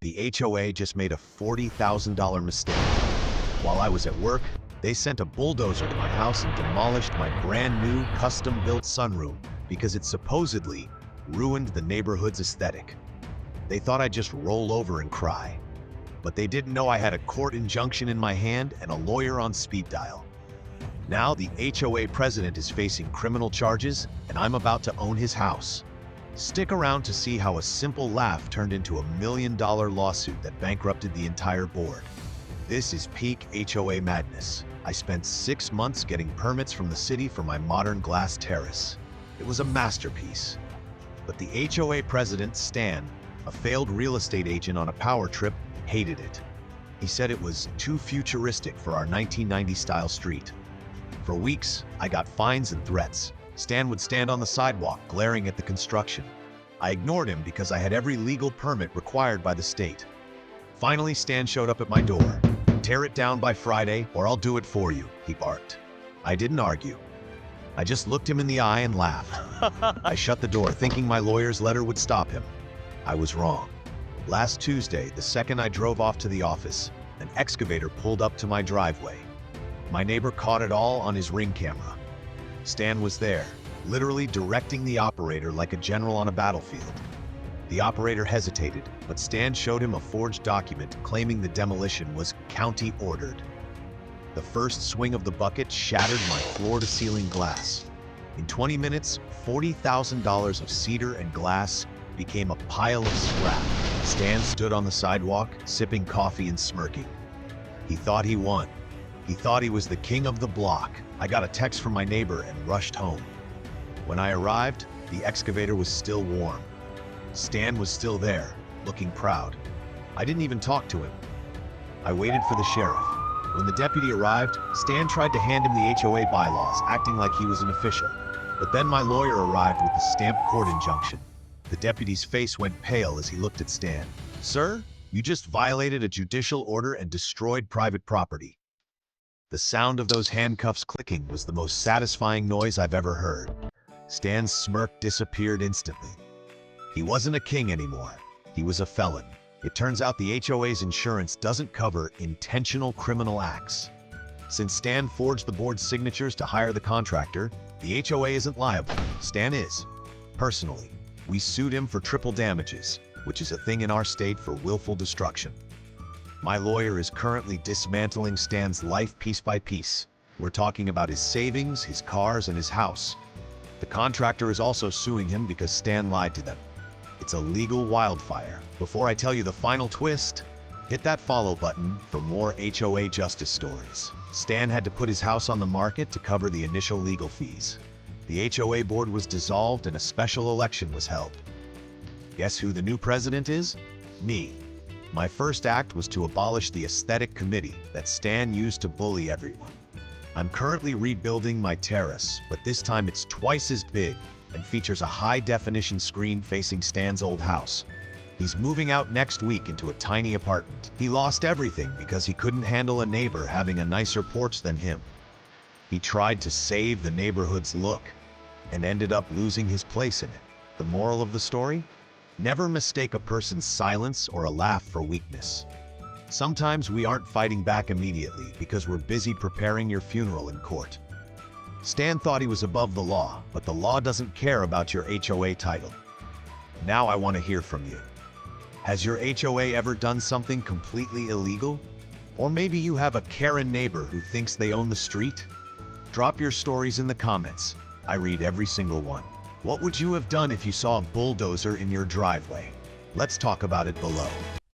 The HOA just made a $40,000 mistake. While I was at work, they sent a bulldozer to my house and demolished my brand new custom-built sunroom because it supposedly ruined the neighborhood's aesthetic. They thought I'd just roll over and cry. But they didn't know I had a court injunction in my hand and a lawyer on speed dial. Now the HOA president is facing criminal charges, and I'm about to own his house. Stick around to see how a simple laugh turned into a $1 million lawsuit that bankrupted the entire board. This is peak HOA madness. I spent 6 months getting permits from the city for my modern glass terrace. It was a masterpiece. But the HOA president, Stan, a failed real estate agent on a power trip, hated it. He said it was too futuristic for our 1990s-style street. For weeks, I got fines and threats. Stan would stand on the sidewalk, glaring at the construction. I ignored him because I had every legal permit required by the state. Finally, Stan showed up at my door. "Tear it down by Friday, or I'll do it for you," he barked. I didn't argue. I just looked him in the eye and laughed. I shut the door, thinking my lawyer's letter would stop him. I was wrong. Last Tuesday, the second I drove off to the office, an excavator pulled up to my driveway. My neighbor caught it all on his Ring camera. Stan was there, literally directing the operator like a general on a battlefield. The operator hesitated, but Stan showed him a forged document claiming the demolition was county ordered. The first swing of the bucket shattered my floor-to-ceiling glass. In 20 minutes, $40,000 of cedar and glass became a pile of scrap. Stan stood on the sidewalk, sipping coffee and smirking. He thought he won. He thought he was the king of the block. I got a text from my neighbor and rushed home. When I arrived, the excavator was still warm. Stan was still there, looking proud. I didn't even talk to him. I waited for the sheriff. When the deputy arrived, Stan tried to hand him the HOA bylaws, acting like he was an official. But then my lawyer arrived with the stamped court injunction. The deputy's face went pale as he looked at Stan. "Sir, you just violated a judicial order and destroyed private property." The sound of those handcuffs clicking was the most satisfying noise I've ever heard. Stan's smirk disappeared instantly. He wasn't a king anymore. He was a felon. It turns out the HOA's insurance doesn't cover intentional criminal acts. Since Stan forged the board's signatures to hire the contractor, the HOA isn't liable. Stan is. Personally, we sued him for triple damages, which is a thing in our state for willful destruction. My lawyer is currently dismantling Stan's life piece by piece. We're talking about his savings, his cars, and his house. The contractor is also suing him because Stan lied to them. It's a legal wildfire. Before I tell you the final twist, hit that follow button for more HOA justice stories. Stan had to put his house on the market to cover the initial legal fees. The HOA board was dissolved and a special election was held. Guess who the new president is? Me. My first act was to abolish the aesthetic committee that Stan used to bully everyone. I'm currently rebuilding my terrace, but this time it's twice as big and features a high-definition screen facing Stan's old house. He's moving out next week into a tiny apartment. He lost everything because he couldn't handle a neighbor having a nicer porch than him. He tried to save the neighborhood's look and ended up losing his place in it. The moral of the story? Never mistake a person's silence or a laugh for weakness. Sometimes we aren't fighting back immediately because we're busy preparing your funeral in court. Stan thought he was above the law, but the law doesn't care about your HOA title. Now I want to hear from you. Has your HOA ever done something completely illegal? Or maybe you have a Karen neighbor who thinks they own the street? Drop your stories in the comments. I read every single one. What would you have done if you saw a bulldozer in your driveway? Let's talk about it below.